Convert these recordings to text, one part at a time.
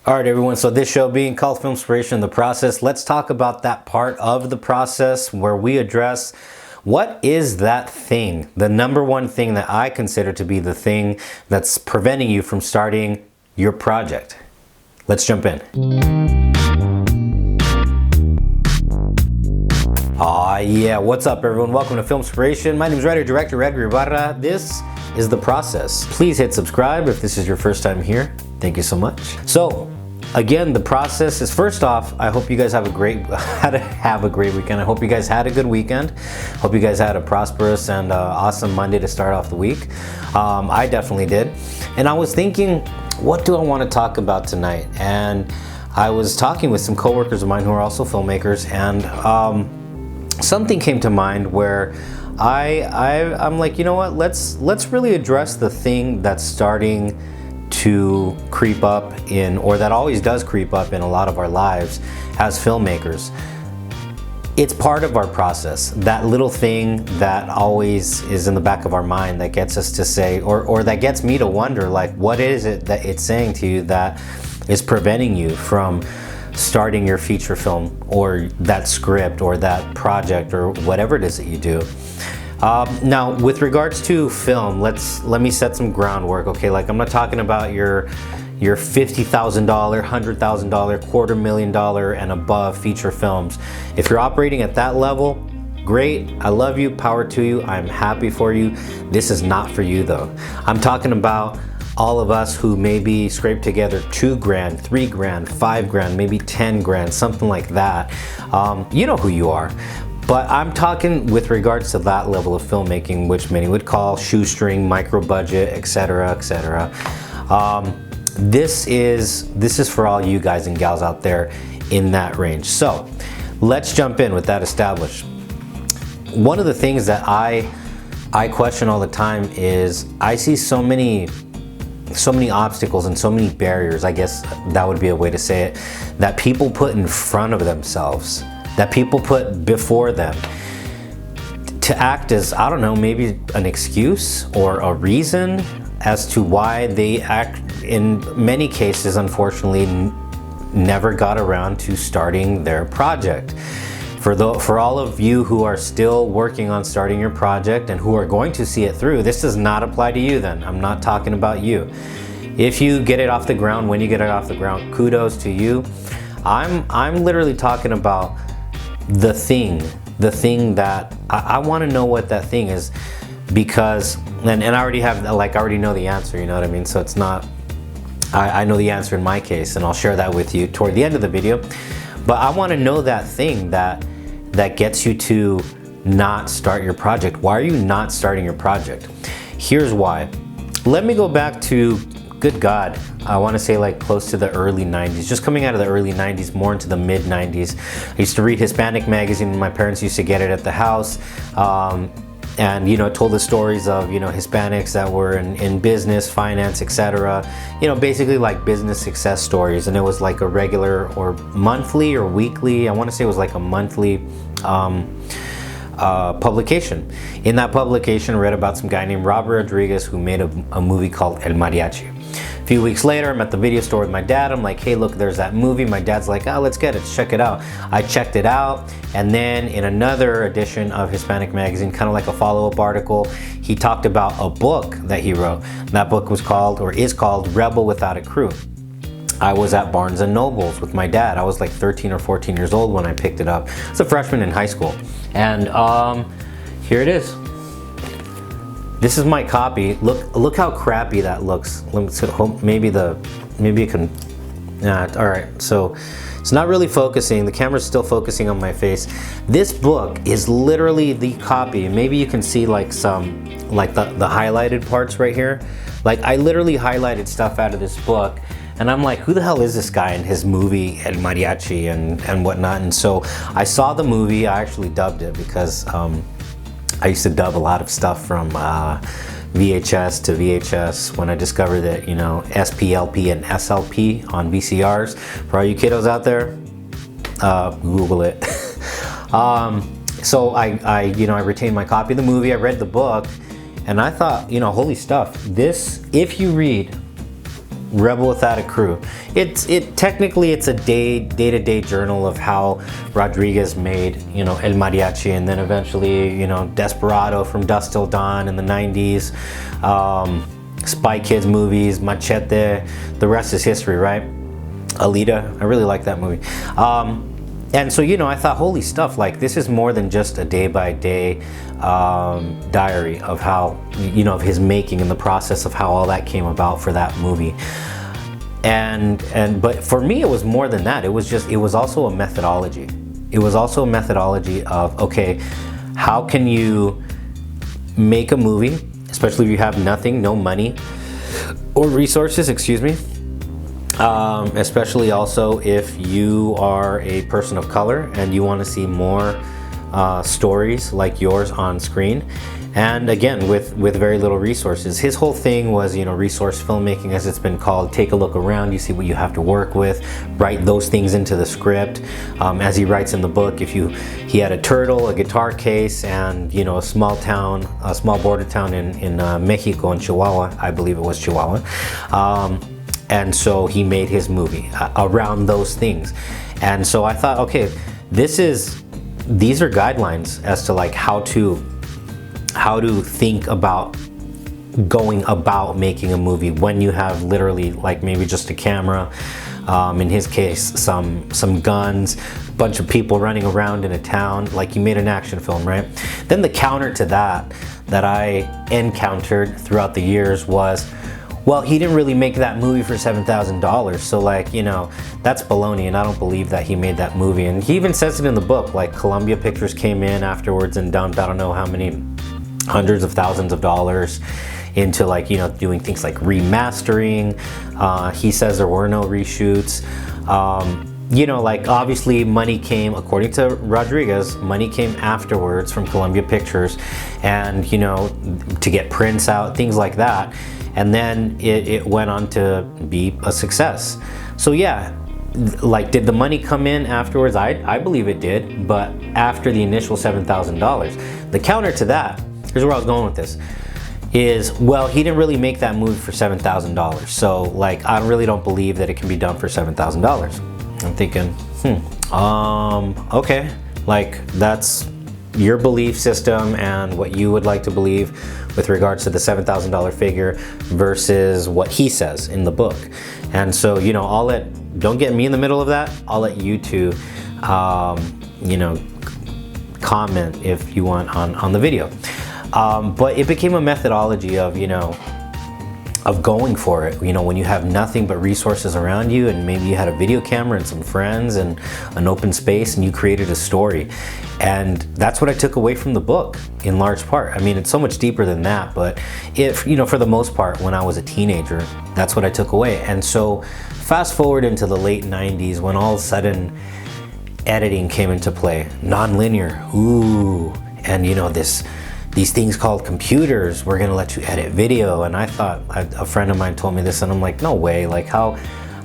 All right, everyone, so this show being called Filmspiration, the process, let's talk about that part of the process where we address what is that thing, the number one thing that I consider to be the thing that's preventing you from starting your project. Let's jump in. Yeah, what's up, everyone? Welcome to Filmspiration. My name is writer-director Edgar Ibarra. This is The Process. Please hit subscribe if this is your first time here. Thank you so much. So, again, the process is, first off, I hope you guys have a great weekend. I hope you guys had a good weekend. Hope you guys had a prosperous and awesome Monday to start off the week. I definitely did. And I was thinking, what do I want to talk about tonight? And I was talking with some coworkers of mine who are also filmmakers, and something came to mind where I'm like, you know what? Let's really address the thing that's starting to creep up in, or that always does creep up in a lot of our lives as filmmakers. It's part of our process. That little thing that always is in the back of our mind that gets us to say, or that gets me to wonder, like, what is it that it's saying to you that is preventing you from starting your feature film or that script or that project or whatever it is that you do. Now, with regards to film, let me set some groundwork, okay? Like, I'm not talking about your $50,000, $100,000, $250,000 and above feature films. If you're operating at that level, great, I love you, power to you, I'm happy for you. This is not for you though. I'm talking about all of us who maybe scrape together $2 grand, $3 grand, $5 grand, maybe 10 grand, something like that. You know who you are. But I'm talking with regards to that level of filmmaking, which many would call shoestring, micro budget, etc., etc. This is for all you guys and gals out there in that range. So let's jump in with that established. One of the things that I question all the time is I see so many obstacles and so many barriers, I guess that would be a way to say it, that people put in front of themselves, that people put before them to act as, I don't know, maybe an excuse or a reason as to why they act, in many cases, unfortunately, never got around to starting their project. For all of you who are still working on starting your project and who are going to see it through, this does not apply to you then. I'm not talking about you. If you get it off the ground, when you get it off the ground, kudos to you. I'm literally talking about the thing that I want to know what that thing is, because and I already have, like, I already know the answer, you know what I mean? So it's not, I know the answer in my case, and I'll share that with you toward the end of the video. But I want to know that thing that gets you to not start your project. Why are you not starting your project? Here's why. Let me go back to, good God, I want to say like close to the early 90s, just coming out of the early 90s, more into the mid 90s. I used to read Hispanic magazine. My parents used to get it at the house. And, you know, it told the stories of, you know, Hispanics that were in business, finance, etc. You know, basically like business success stories. And it was like a regular or monthly or weekly, I want to say it was like a monthly publication. In that publication, I read about some guy named Robert Rodriguez who made a movie called El Mariachi. A few weeks later, I'm at the video store with my dad. I'm like, hey, look, there's that movie. My dad's like, oh, let's get it, check it out. I checked it out, and then in another edition of Hispanic magazine, kind of like a follow-up article, he talked about a book that he wrote. And that book was called, or is called, Rebel Without a Crew. I was at Barnes & Noble's with my dad. I was like 13 or 14 years old when I picked it up. I was a freshman in high school. And here it is. This is my copy. Look how crappy that looks. Maybe it can. All right. So it's not really focusing. The camera's still focusing on my face. This book is literally the copy. Maybe you can see like some, like the highlighted parts right here. Like, I literally highlighted stuff out of this book. And I'm like, who the hell is this guy and his movie El Mariachi and whatnot? And so I saw the movie. I actually dubbed it because I used to dub a lot of stuff from VHS to VHS when I discovered that, you know, SPLP and SLP on VCRs. For all you kiddos out there, Google it. So I retained my copy of the movie. I read the book, and I thought, you know, holy stuff. This, if you read Rebel Without a Crew. Technically it's a day-to-day journal of how Rodriguez made, you know, El Mariachi, and then eventually, you know, Desperado from Dusk Till Dawn in the 90s, Spy Kids movies, Machete, the rest is history, right? Alita, I really like that movie. And so, you know, I thought, holy stuff, like this is more than just a day-by-day diary of how, you know, of his making and the process of how all that came about for that movie. But for me, it was more than that. It was also a methodology. It was also a methodology of, okay, how can you make a movie, especially if you have nothing, no money or resources, excuse me. Especially also if you are a person of color and you want to see more stories like yours on screen, and again with very little resources. His whole thing was, you know, resource filmmaking, as it's been called. Take a look around, you see what you have to work with, write those things into the script. As he writes in the book, he had a turtle, a guitar case, and, you know, a small border town in Mexico, in Chihuahua, I believe it was Chihuahua. And so he made his movie around those things. And so I thought, okay, these are guidelines as to like how to think about going about making a movie when you have literally like maybe just a camera, in his case some guns, a bunch of people running around in a town, like you made an action film, right? Then the counter to that I encountered throughout the years was, well, he didn't really make that movie for $7,000, so like, you know, that's baloney, and I don't believe that he made that movie. And he even says it in the book, like Columbia Pictures came in afterwards and dumped I don't know how many hundreds of thousands of dollars into, like, you know, doing things like remastering. He says there were no reshoots. You know, like obviously money came, according to Rodriguez, money came afterwards from Columbia Pictures, and, you know, to get prints out, things like that. And then it went on to be a success. So yeah, like, did the money come in afterwards? I believe it did, but after the initial $7,000. The counter to that, here's where I was going with this, is, well, he didn't really make that movie for $7,000. So like, I really don't believe that it can be done for $7,000. I'm thinking, okay, like that's your belief system and what you would like to believe with regards to the $7,000 figure versus what he says in the book. And so, you know, don't get me in the middle of that. I'll let you two, you know, comment if you want on the video. But it became a methodology of, you know, of going for it, you know, when you have nothing but resources around you, and maybe you had a video camera and some friends and an open space, and you created a story. And that's what I took away from the book in large part. I mean, it's so much deeper than that, but if, you know, for the most part, when I was a teenager, that's what I took away. And so fast forward into the late 90s, when all of a sudden editing came into play, non-linear, ooh, and you know, these things called computers, we're gonna let you edit video. And I thought, a friend of mine told me this, and I'm like, no way, like how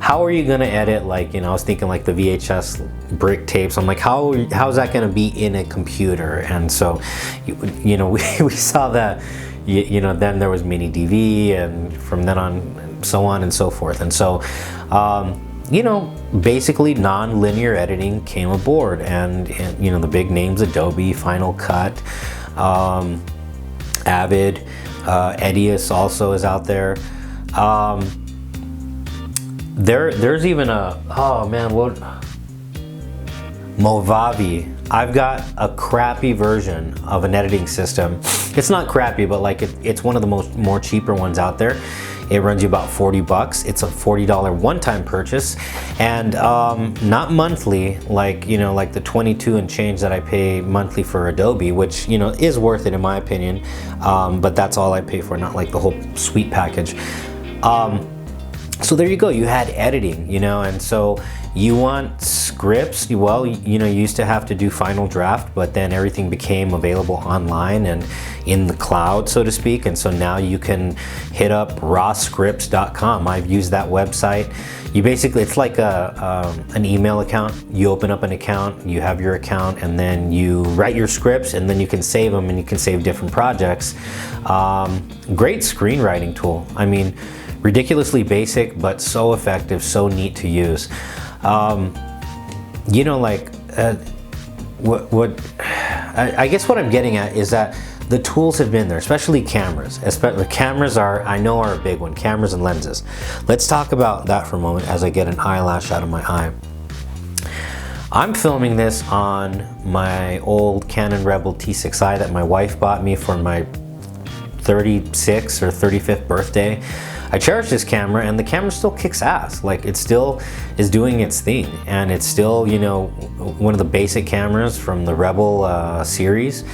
are you gonna edit, like, you know, I was thinking like the VHS brick tapes. I'm like, how's that gonna be in a computer? And so, you know, we saw that, you know, then there was mini DV, and from then on, so on and so forth. And so, you know, basically non-linear editing came aboard, and you know, the big names, Adobe, Final Cut, Avid, Edius also is out there. There's even Movavi. I've got a crappy version of an editing system. It's not crappy, but like it's one of the more cheaper ones out there. It runs you about 40 bucks. It's a $40 one-time purchase, and not monthly, like, you know, like the 22 and change that I pay monthly for Adobe, which, you know, is worth it in my opinion. But that's all I pay for, not like the whole suite package. So there you go, you had editing, you know, and so you want scripts. Well, you know, you used to have to do Final Draft, but then everything became available online and in the cloud, so to speak. And so now you can hit up rawscripts.com. I've used that website. You basically, it's like an email account. You open up an account, you have your account, and then you write your scripts, and then you can save them, and you can save different projects. Great screenwriting tool. I mean, Ridiculously basic, but so effective, so neat to use. You know, like, I guess what I'm getting at is that the tools have been there, especially cameras. Cameras are a big one, cameras and lenses. Let's talk about that for a moment as I get an eyelash out of my eye. I'm filming this on my old Canon Rebel T6i that my wife bought me for my 36th or 35th birthday. I cherish this camera, and the camera still kicks ass. Like, it still is doing its thing, and it's still, you know, one of the basic cameras from the Rebel series.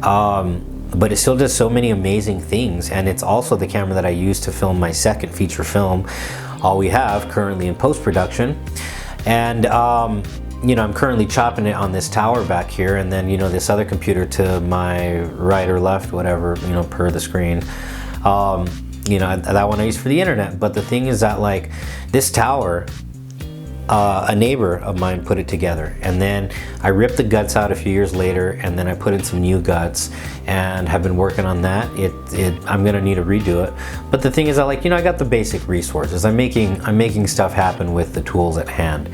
But it still does so many amazing things, and it's also the camera that I use to film my second feature film, All We Have, currently in post-production. And you know, I'm currently chopping it on this tower back here, and then, you know, this other computer to my right or left, whatever, you know, per the screen. You know, that one I use for the internet. But the thing is that, like, this tower, a neighbor of mine put it together, and then I ripped the guts out a few years later, and then I put in some new guts and have been working on that. I'm gonna need to redo it. But the thing is that, like, you know, I got the basic resources. I'm making stuff happen with the tools at hand.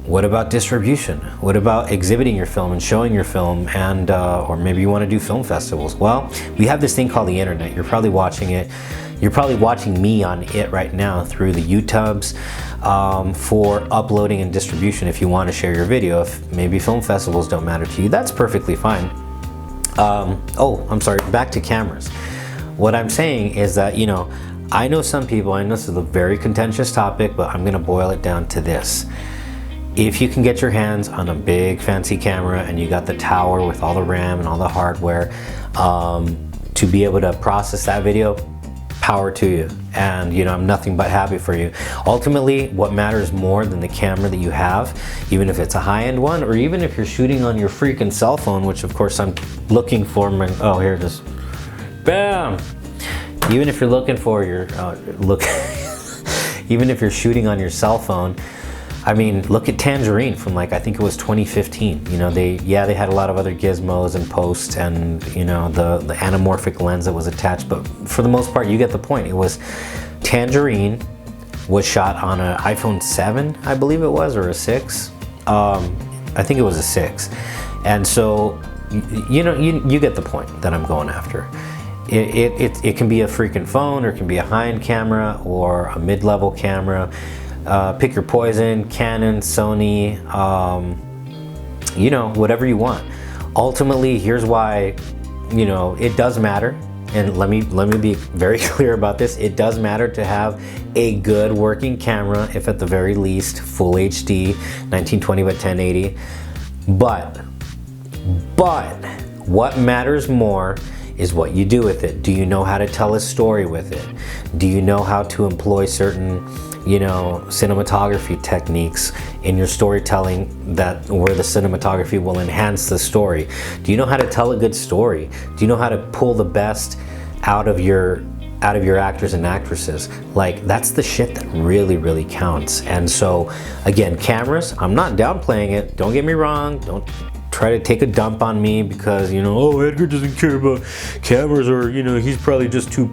What about distribution? What about exhibiting your film and showing your film, and or maybe you want to do film festivals? Well, we have this thing called the internet. You're probably watching it. You're probably watching me on it right now through the YouTubes for uploading and distribution. If you want to share your video, if maybe film festivals don't matter to you, that's perfectly fine. Oh, I'm sorry, back to cameras. What I'm saying is that, you know, I know some people, I know this is a very contentious topic, but I'm gonna boil it down to this. If you can get your hands on a big fancy camera and you got the tower with all the RAM and all the hardware to be able to process that video, power to you. And, you know, I'm nothing but happy for you. Ultimately, what matters more than the camera that you have, even if it's a high-end one, or even if you're shooting on your freaking cell phone, which of course I'm looking for my, oh, here it is. Bam! Even if you're looking for your, even if you're shooting on your cell phone, I mean, look at Tangerine from, like, I think it was 2015. You know, they had a lot of other gizmos and posts, and, you know, the anamorphic lens that was attached, but for the most part, you get the point. It was Tangerine was shot on an iPhone 7, I believe it was, or a 6. I think it was a 6. And so, you know, you get the point that I'm going after. It can be a freaking phone, or it can be a high-end camera, or a mid-level camera. Pick your poison, Canon, Sony, you know, whatever you want. Ultimately, here's why, you know, it does matter. And let me be very clear about this. It does matter to have a good working camera, if at the very least, full HD, 1920 by 1080. But what matters more is what you do with it. Do you know how to tell a story with it? Do you know how to employ certain, you know, cinematography techniques in your storytelling where the cinematography will enhance the story? Do you know how to tell a good story? Do you know how to pull the best out of your actors and actresses? Like, that's the shit that really, really counts. And so, again, cameras, I'm not downplaying it. Don't get me wrong. Don't try to take a dump on me because, you know, oh, Edgar doesn't care about cameras, or, you know, he's probably just too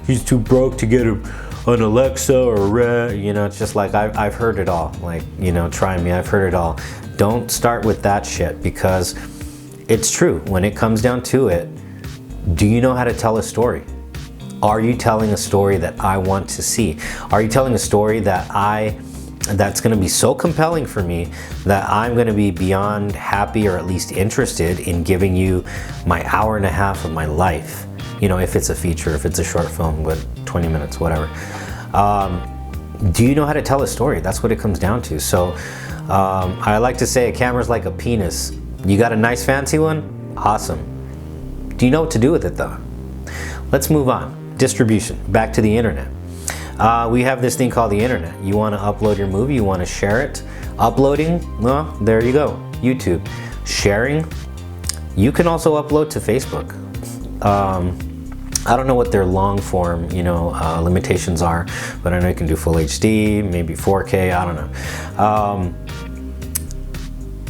he's too broke to get an Alexa or a Red. You know, it's just like, I've heard it all. Like, you know, try me, I've heard it all. Don't start with that shit, because it's true. When it comes down to it, do you know how to tell a story? Are you telling a story that I want to see? Are you telling a story that's going to be so compelling for me that I'm going to be beyond happy, or at least interested in giving you my hour and a half of my life? You know, if it's a feature, if it's a short film with 20 minutes, whatever. Do you know how to tell a story? That's what it comes down to. So I like to say a camera's like a penis. You got a nice fancy one? Awesome. Do you know what to do with it though? Let's move on. Distribution, back to the internet. We have this thing called the internet. You want to upload your movie, you want to share it. Uploading, well, there you go, YouTube. Sharing, you can also upload to Facebook. I don't know what their long form, you know, limitations are, but I know you can do full HD, maybe 4K, I don't know.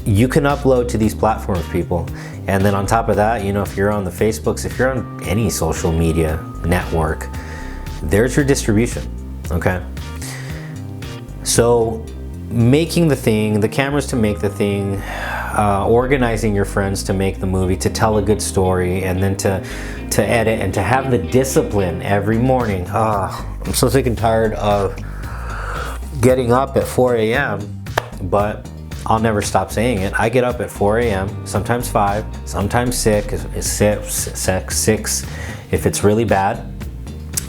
You can upload to these platforms, people. And then on top of that, you know, if you're on the Facebooks, if you're on any social media network, there's your distribution, okay? So making the thing, the cameras to make the thing, organizing your friends to make the movie, to tell a good story, and then to edit, and to have the discipline every morning. I'm so sick and tired of getting up at 4 a.m., but I'll never stop saying it. I get up at 4 a.m., sometimes 5, sometimes 6 if it's really bad.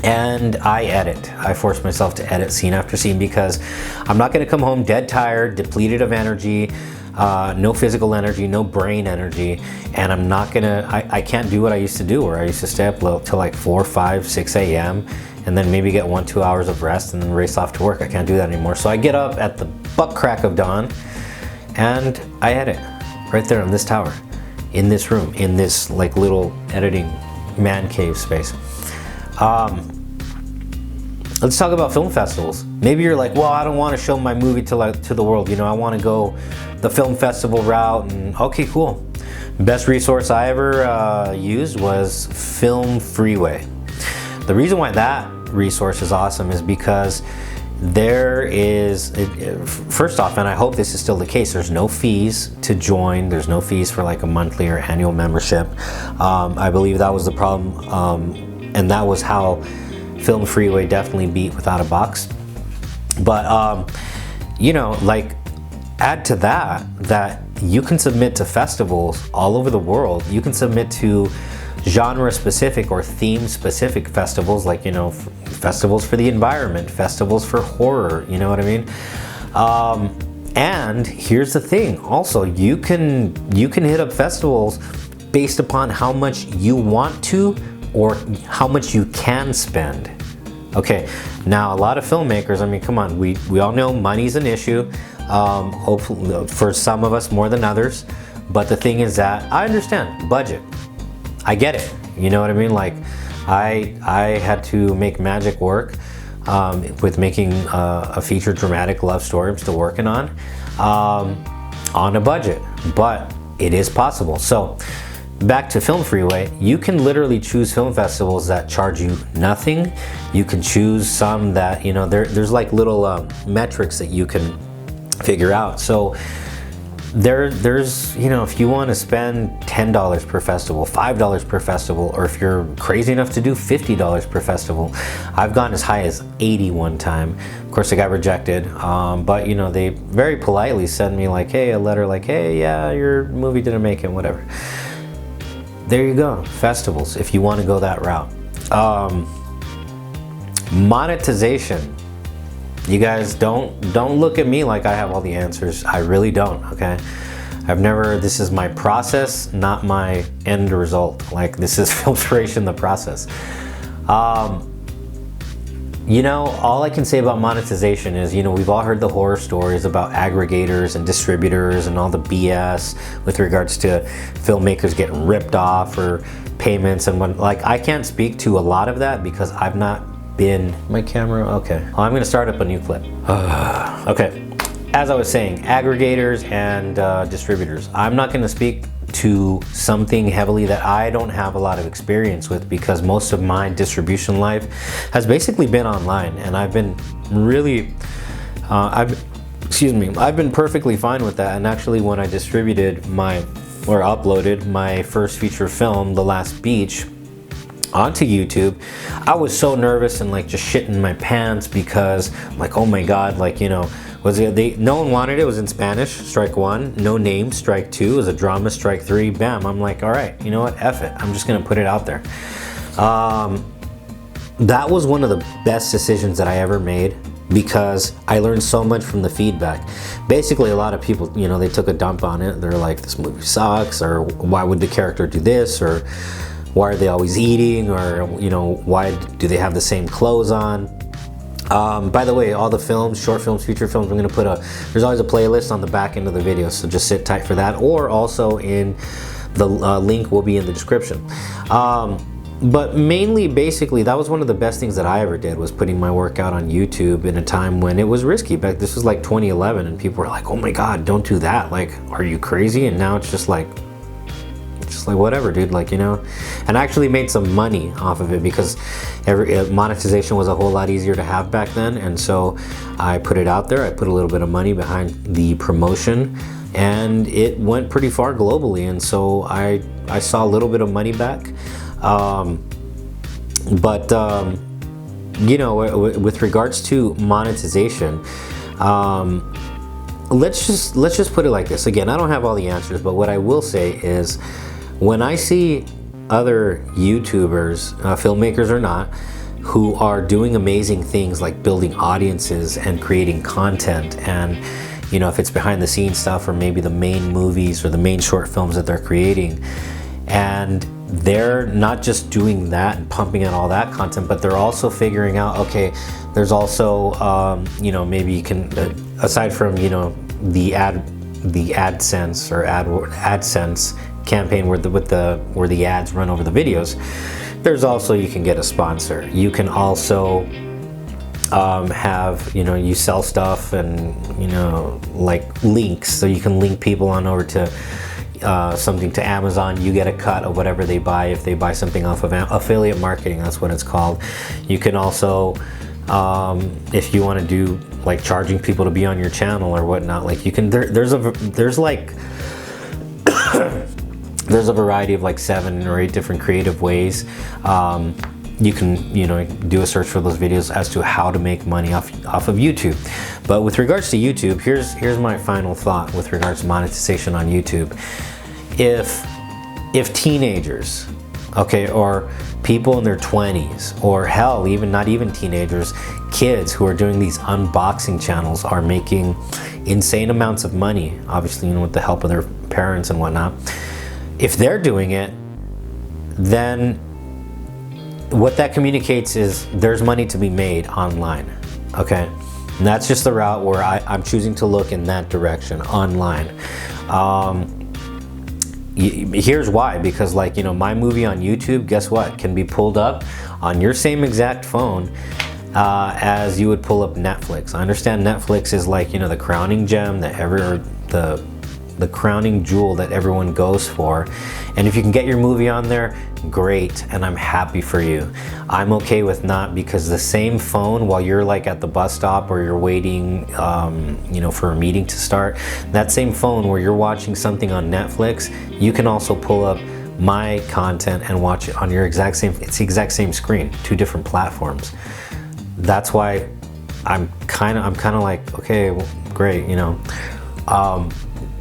And I edit. I force myself to edit scene after scene because I'm not gonna come home dead tired, depleted of energy, no physical energy, no brain energy, and I'm not gonna, I can't do what I used to do, where I used to stay up till like 4, 5, 6 a.m. and then maybe get 1-2 hours of rest and then race off to work. I can't do that anymore. So I get up at the butt crack of dawn and I edit right there on this tower, in this room, in this like little editing man cave space. Let's talk about film festivals. Maybe you're like, well, I don't want to show my movie to the world. You know, I want to go the film festival route. And okay, cool. Best resource I ever used was Film Freeway. The reason why that resource is awesome is because there is, first off, and I hope this is still the case, there's no fees to join. There's no fees for like a monthly or annual membership. I believe that was the problem, and that was how Film Freeway definitely beat Without a Box. But you know, like, add to that you can submit to festivals all over the world. You can submit to genre specific or theme specific festivals, like, you know, festivals for the environment, festivals for horror, you know what I mean? And here's the thing, also, you can hit up festivals based upon how much you want to or how much you can spend. Okay, now a lot of filmmakers, I mean, come on, we all know money's an issue, hopefully for some of us more than others, but the thing is that I understand budget. I get it, you know what I mean? Like, I had to make magic work with making a feature dramatic love story I'm still working on a budget, but it is possible. So back to Film Freeway, you can literally choose film festivals that charge you nothing. You can choose some that, you know, there's like little metrics that you can figure out. So there's, you know, if you want to spend $10 per festival, $5 per festival, or if you're crazy enough to do $50 per festival, I've gone as high as 80 one time. Of course, I got rejected, but you know, they very politely send me like, hey, a letter like, hey, yeah, your movie didn't make it, whatever. There you go, festivals, if you want to go that route. Monetization. You guys don't look at me like I have all the answers. I really don't, okay? This is my process, not my end result. Like, this is filtration, the process. You know, all I can say about monetization is, you know, we've all heard the horror stories about aggregators and distributors and all the BS with regards to filmmakers getting ripped off or payments and when, like, I can't speak to a lot of that because I've not been, my camera, okay. Well, I'm gonna start up a new clip. Okay, as I was saying, aggregators and distributors. I'm not gonna speak to something heavily that I don't have a lot of experience with because most of my distribution life has basically been online, and I've been really, I've been perfectly fine with that. And actually, when I distributed uploaded my first feature film, The Last Beach, onto YouTube, I was so nervous and like just shitting my pants because I'm like, oh my god, like, you know, no one wanted it. It was in Spanish, strike one. No name, strike two. It was a drama, strike three. Bam. I'm like, all right, you know what? F it. I'm just gonna put it out there. That was one of the best decisions that I ever made because I learned so much from the feedback. Basically, a lot of people, you know, they took a dump on it. They're like, this movie sucks, or why would the character do this, or why are they always eating, or, you know, why do they have the same clothes on? By the way, all the films, short films, feature films, I'm gonna put there's always a playlist on the back end of the video, so just sit tight for that, or also in the link will be in the description. But mainly, basically, that was one of the best things that I ever did, was putting my work out on YouTube in a time when it was risky. This was like 2011, and people were like, oh my god, don't do that, like, are you crazy? And now it's just like just like, whatever, dude, like, you know. And I actually made some money off of it because monetization was a whole lot easier to have back then. And so I put it out there. I put a little bit of money behind the promotion, and it went pretty far globally. And so I saw a little bit of money back. You know, with regards to monetization, let's just put it like this. Again, I don't have all the answers, but what I will say is, when I see other YouTubers, filmmakers or not, who are doing amazing things like building audiences and creating content, and you know, if it's behind the scenes stuff or maybe the main movies or the main short films that they're creating, and they're not just doing that and pumping out all that content, but they're also figuring out, okay, there's also you know, maybe you can, aside from, you know, the AdSense or AdSense campaign where the ads run over the videos, there's also, you can get a sponsor. You can also have, you know, you sell stuff and, you know, like links, so you can link people on over to something to Amazon. You get a cut of whatever they buy if they buy something off of affiliate marketing. That's what it's called. You can also, if you want to do like charging people to be on your channel or whatnot, like you can. There's like there's a variety of like 7 or 8 different creative ways. You can, you know, do a search for those videos as to how to make money off of YouTube. But with regards to YouTube, here's my final thought with regards to monetization on YouTube. If teenagers, okay, or people in their 20s, or hell, even not even teenagers, kids who are doing these unboxing channels are making insane amounts of money, obviously, you know, with the help of their parents and whatnot. If they're doing it, then what that communicates is there's money to be made online, okay? And that's just the route where I'm choosing to look in that direction, online. Here's why, because like, you know, my movie on YouTube, guess what, can be pulled up on your same exact phone as you would pull up Netflix. I understand Netflix is like, you know, the crowning gem that the crowning jewel that everyone goes for, and if you can get your movie on there, great, and I'm happy for you. I'm okay with not, because the same phone, while you're like at the bus stop or you're waiting you know, for a meeting to start, that same phone where you're watching something on Netflix, you can also pull up my content and watch it on your exact same, it's the exact same screen, 2 different platforms. That's why I'm kind of like, okay, well, great, you know.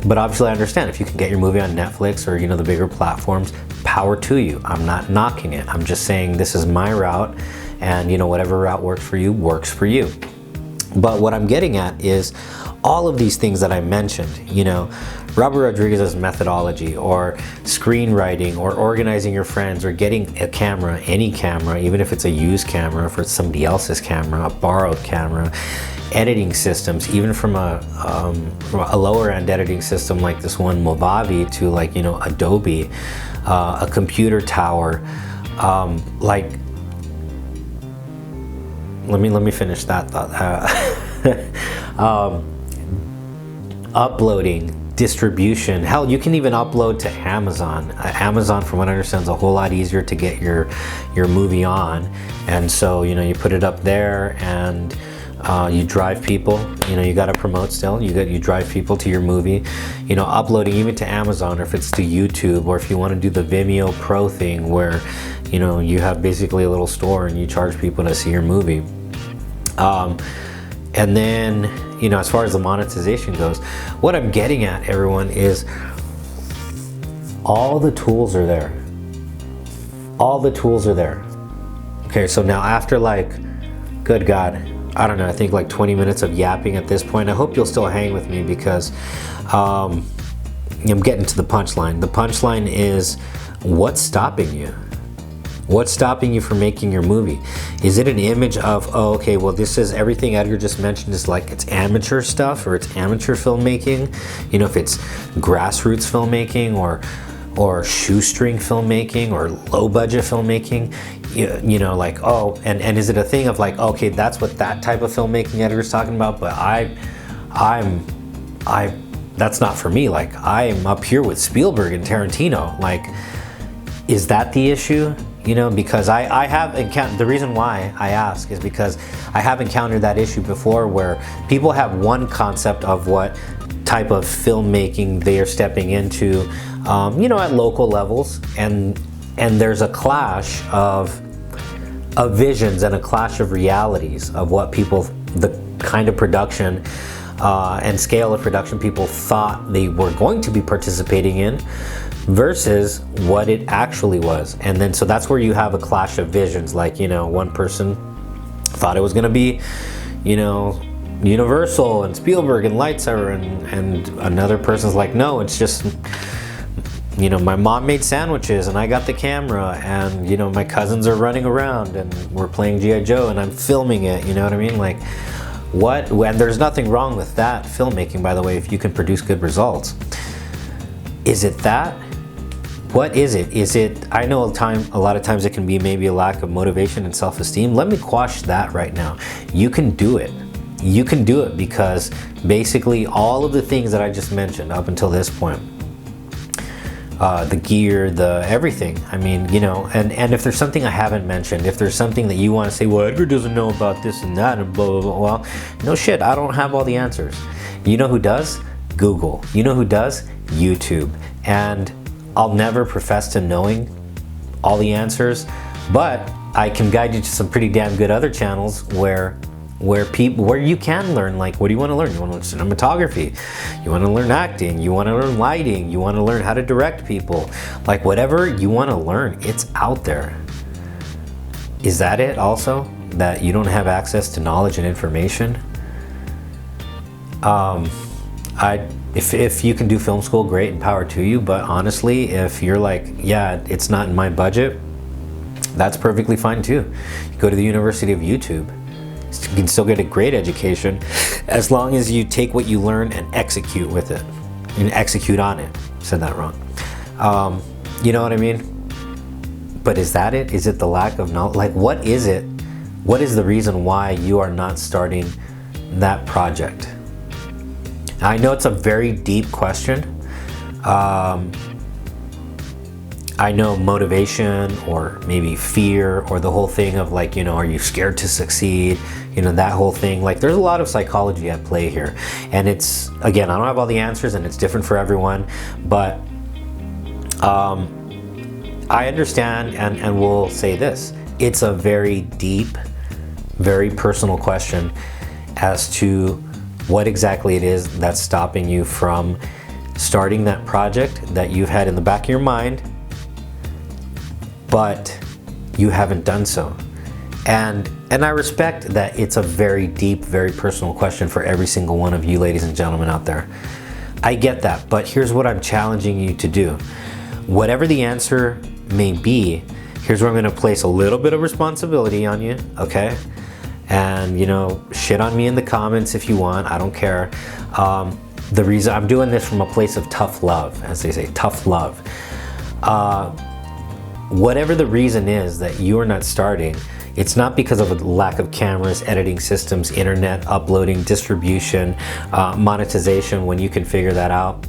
But obviously I understand if you can get your movie on Netflix or, you know, the bigger platforms, power to you. I'm not knocking it. I'm just saying this is my route, and, you know, whatever route works for you, works for you. But what I'm getting at is all of these things that I mentioned, you know, Robert Rodriguez's methodology, or screenwriting, or organizing your friends, or getting a camera, any camera, even if it's a used camera, if it's somebody else's camera, a borrowed camera, editing systems, even from a lower end editing system like this one Movavi to, like, you know, Adobe, a computer tower, like, let me finish that thought. Uploading, distribution, hell, you can even upload to Amazon. Amazon, from what I understand, is a whole lot easier to get your movie on, and so, you know, you put it up there, and you drive people, you know, you got to promote still, you drive people to your movie, you know, uploading even to Amazon, or if it's to YouTube, or if you want to do the Vimeo Pro thing where, you know, you have basically a little store and you charge people to see your movie. And then, you know, as far as the monetization goes, what I'm getting at, everyone, is all the tools are there. All the tools are there. Okay, so now after, like, good God, I don't know, I think like 20 minutes of yapping at this point, I hope you'll still hang with me, because I'm getting to the punchline. The punchline is, what's stopping you? What's stopping you from making your movie? Is it an image of, oh, okay, well, this is everything Edgar just mentioned is like, it's amateur stuff, or it's amateur filmmaking? You know, if it's grassroots filmmaking, or shoestring filmmaking, or low budget filmmaking, you know, like, oh, and is it a thing of like, okay, that's what that type of filmmaking Edgar's talking about, but I that's not for me. Like, I'm up here with Spielberg and Tarantino. Like, is that the issue? You know, because I have encountered, the reason why I ask is because I have encountered that issue before, where people have one concept of what type of filmmaking they are stepping into, you know, at local levels, and there's a clash of visions and a clash of realities of what people, the kind of production and scale of production people thought they were going to be participating in versus what it actually was. And then so that's where you have a clash of visions. Like, you know, one person thought it was going to be, you know, Universal and Spielberg and Lightsaber, and another person's like, no, it's just, you know, my mom made sandwiches and I got the camera, and, you know, my cousins are running around and we're playing G.I. Joe and I'm filming it, you know what I mean? Like, what? And there's nothing wrong with that filmmaking, by the way, if you can produce good results. Is it that? What is it? Is it, I know a lot of times it can be maybe a lack of motivation and self-esteem. Let me quash that right now. You can do it. You can do it because basically all of the things that I just mentioned up until this point, the gear, the everything. I mean, you know, and if there's something I haven't mentioned, if there's something that you want to say, well, Edgar doesn't know about this and that and blah, blah, blah. Well, no shit, I don't have all the answers. You know who does? Google. You know who does? YouTube. And I'll never profess to knowing all the answers, but I can guide you to some pretty damn good other channels where you can learn. Like, what do you want to learn? You want to learn cinematography, you want to learn acting, you want to learn lighting, you want to learn how to direct people. Like, whatever you want to learn, it's out there. Is that it also? That you don't have access to knowledge and information? If you can do film school, great, and power to you. But honestly, if you're like, yeah, it's not in my budget, that's perfectly fine too. You go to the University of YouTube. You can still get a great education as long as you take what you learn and execute with it, and execute on it. Said that wrong. You know what I mean? But is that it? Is it the lack of knowledge? Like, what is it? What is the reason why you are not starting that project? I know it's a very deep question. I know motivation, or maybe fear, or the whole thing of, like, you know, are you scared to succeed? You know, that whole thing. Like, there's a lot of psychology at play here. And it's, again, I don't have all the answers and it's different for everyone, but I understand, and will say this. It's a very deep, very personal question as to what exactly it is that's stopping you from starting that project that you've had in the back of your mind, but you haven't done so. And I respect that it's a very deep, very personal question for every single one of you, ladies and gentlemen out there. I get that, but here's what I'm challenging you to do. Whatever the answer may be, here's where I'm gonna place a little bit of responsibility on you, okay? And, you know, shit on me in the comments if you want, I don't care. The reason I'm doing this from a place of tough love, as they say, tough love. Whatever the reason is that you're not starting, it's not because of a lack of cameras, editing systems, internet, uploading, distribution, monetization, when you can figure that out.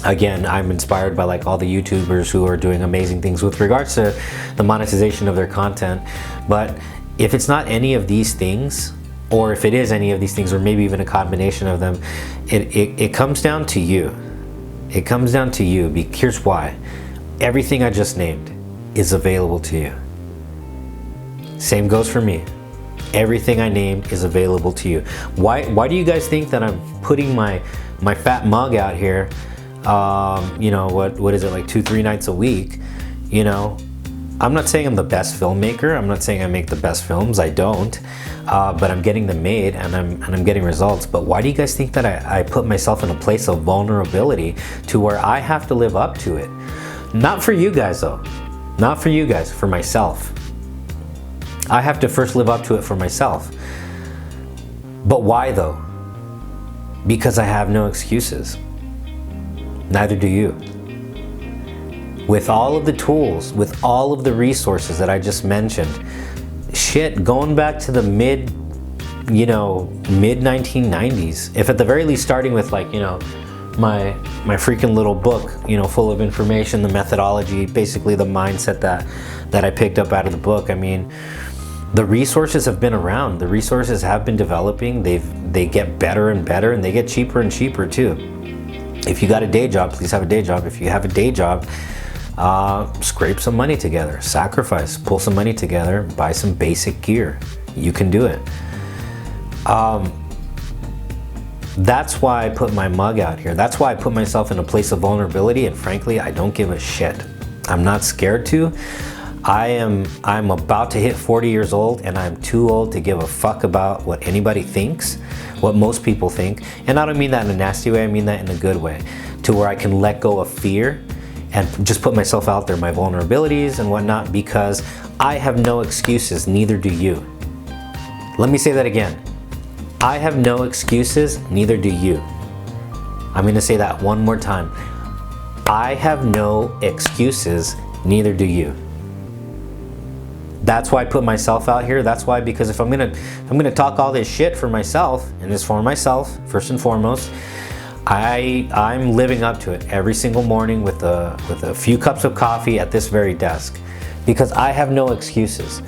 Again, I'm inspired by, like, all the YouTubers who are doing amazing things with regards to the monetization of their content. But if it's not any of these things, or if it is any of these things, or maybe even a combination of them, it comes down to you. It comes down to you. Here's why. Everything I just named is available to you. Same goes for me. Everything I named is available to you. Why do you guys think that I'm putting my fat mug out here, you know, what is it, like 2-3 nights a week? You know, I'm not saying I'm the best filmmaker. I'm not saying I make the best films. I don't. But I'm getting them made, and I'm getting results. But why do you guys think that I put myself in a place of vulnerability to where I have to live up to it? Not for you guys though. Not for you guys, for myself. I have to first live up to it for myself. But why though? Because I have no excuses. Neither do you. With all of the tools, with all of the resources that I just mentioned, shit, going back to the mid 1990s, if at the very least starting with, like, you know, my freaking little book, you know, full of information, the methodology, basically the mindset that I picked up out of the book. I mean, the resources have been around. The resources have been developing. They get better and better, and they get cheaper and cheaper too. If you got a day job, please have a day job. If you have a day job, scrape some money together, sacrifice, pull some money together, buy some basic gear. You can do it. That's why I put my mug out here. That's why I put myself in a place of vulnerability, and frankly, I don't give a shit. I'm not scared to. I'm about to hit 40 years old, and I'm too old to give a fuck about what anybody thinks, what most people think. And I don't mean that in a nasty way, I mean that in a good way, to where I can let go of fear and just put myself out there, my vulnerabilities and whatnot, because I have no excuses, neither do you. Let me say that again. I have no excuses, neither do you. I'm gonna say that one more time. I have no excuses, neither do you. That's why I put myself out here. That's why, because if I'm gonna talk all this shit for myself, and it's for myself first and foremost, I'm living up to it every single morning with a few cups of coffee at this very desk, because I have no excuses.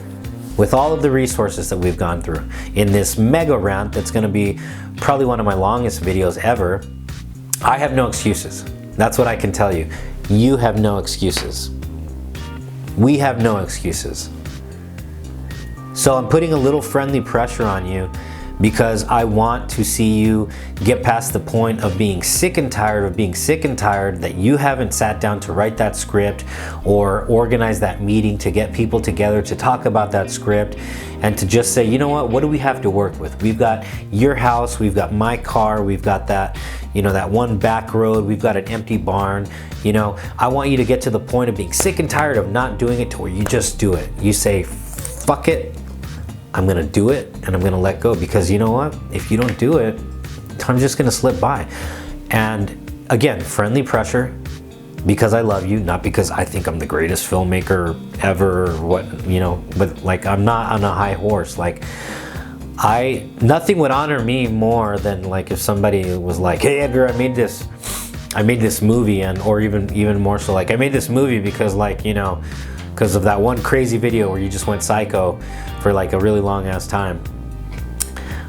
With all of the resources that we've gone through in this mega rant that's gonna be probably one of my longest videos ever, I have no excuses. That's what I can tell you. You have no excuses. We have no excuses. So I'm putting a little friendly pressure on you, because I want to see you get past the point of being sick and tired that you haven't sat down to write that script or organize that meeting to get people together to talk about that script, and to just say, you know what do we have to work with? We've got your house, we've got my car, we've got that, you know, that one back road, we've got an empty barn. You know, I want you to get to the point of being sick and tired of not doing it, to where you just do it. You say, fuck it, I'm gonna do it, and I'm gonna let go, because you know what? If you don't do it, time's just gonna slip by. And again, friendly pressure, because I love you, not because I think I'm the greatest filmmaker ever, or what, you know, but like, I'm not on a high horse. Like, nothing would honor me more than like if somebody was like, hey Edgar, I made this movie, and or even more so, like, I made this movie because, like, you know, because of that one crazy video where you just went psycho for like a really long ass time.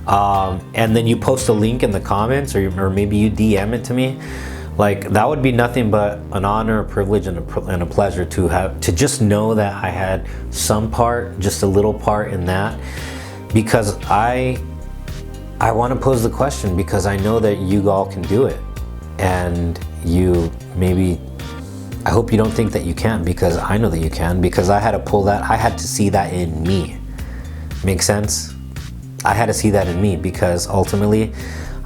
And then you post a link in the comments, or maybe you DM it to me. Like, that would be nothing but an honor, a privilege, and a pleasure to just know that I had some part, just a little part in that, because I want to pose the question, because I know that you all can do it, and I hope you don't think that you can't, because I know that you can, because I had to pull that, I had to see that in me. Make sense? I had to see that in me, because ultimately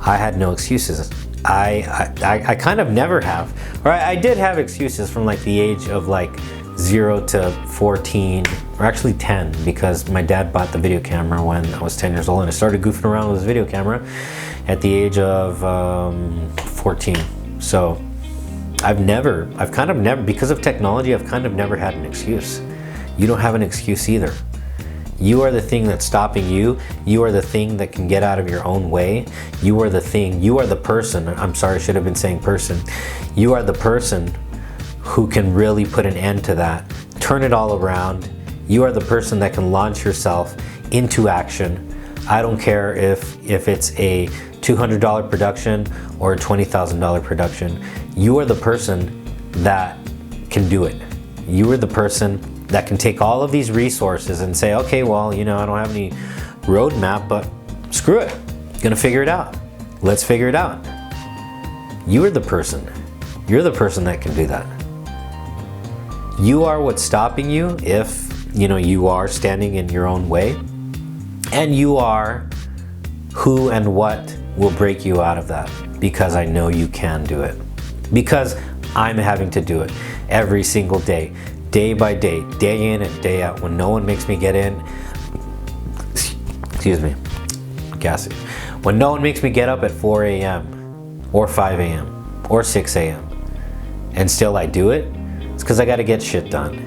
I had no excuses. I kind of never have, or I did have excuses from like the age of like 0 to 14, or actually 10, because my dad bought the video camera when I was 10 years old, and I started goofing around with his video camera at the age of 14. So I've kind of never, because of technology, I've kind of never had an excuse. You don't have an excuse either. You are the thing that's stopping you. You are the thing that can get out of your own way. You are the thing, you are the person, I'm sorry, I should have been saying person. You are the person who can really put an end to that, turn it all around. You are the person that can launch yourself into action. I don't care if it's a $200 production or a $20,000 production. You are the person that can do it. You are the person that can take all of these resources and say, okay, well, you know, I don't have any roadmap, but screw it. Gonna figure it out. Let's figure it out. You are the person. You're the person that can do that. You are what's stopping you if, you know, you are standing in your own way, and you are who and what will break you out of that, because I know you can do it. Because I'm having to do it every single day, day by day, day in and day out. When no one makes me get in, excuse me, gassy. When no one makes me get up at 4 a.m. or 5 a.m. or 6 a.m. and still I do it, it's because I got to get shit done.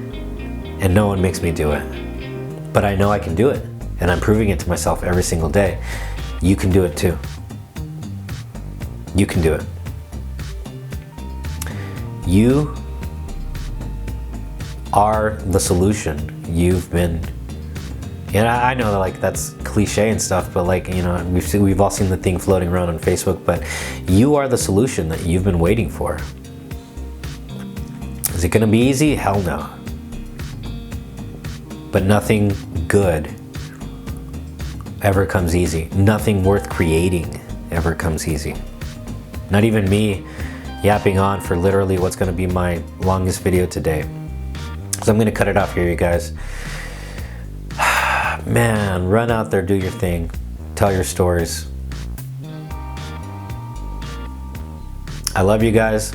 And no one makes me do it. But I know I can do it. And I'm proving it to myself every single day. You can do it too. You can do it. You are the solution. You've been, and I know like that's cliche and stuff, but like, you know, we've all seen the thing floating around on Facebook, but you are the solution that you've been waiting for. Is it gonna be easy? Hell no. But nothing good ever comes easy. Nothing worth creating ever comes easy. Not even me yapping on for literally what's gonna be my longest video today. So I'm gonna cut it off here, you guys. Man, run out there, do your thing, tell your stories. I love you guys.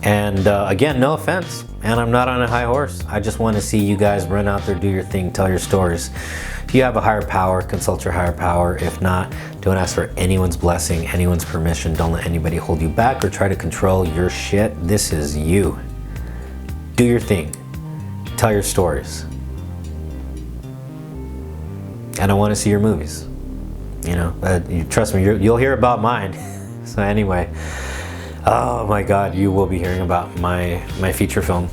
And again, no offense, and I'm not on a high horse. I just want to see you guys run out there, do your thing, tell your stories. If you have a higher power, consult your higher power. If not, don't ask for anyone's blessing, anyone's permission. Don't let anybody hold you back or try to control your shit. This is you. Do your thing. Tell your stories. And I want to see your movies. You know, trust me, you'll hear about mine. So anyway, oh my God, you will be hearing about my feature film.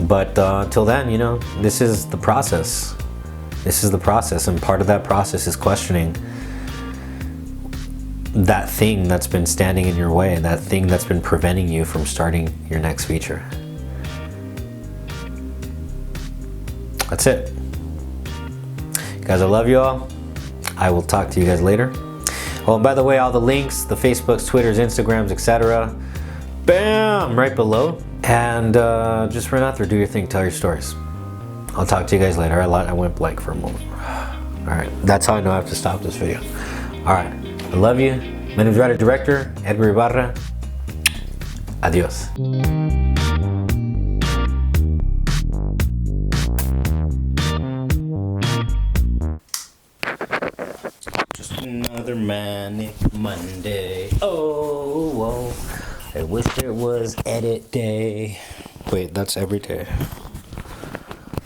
But until then, you know, this is the process. This is the process, and part of that process is questioning that thing that's been standing in your way, that thing that's been preventing you from starting your next feature. That's it. Guys, I love you all. I will talk to you guys later. Oh, and by the way, all the links, the Facebooks, Twitters, Instagrams, etc., bam, right below. And just run out there, do your thing, tell your stories. I'll talk to you guys later. I went blank for a moment. All right, that's how I know I have to stop this video. All right, I love you. My name is writer director Edgar Ibarra. Adios. Just another manic Monday. Oh, whoa. I wish there was edit day. Wait, that's every day.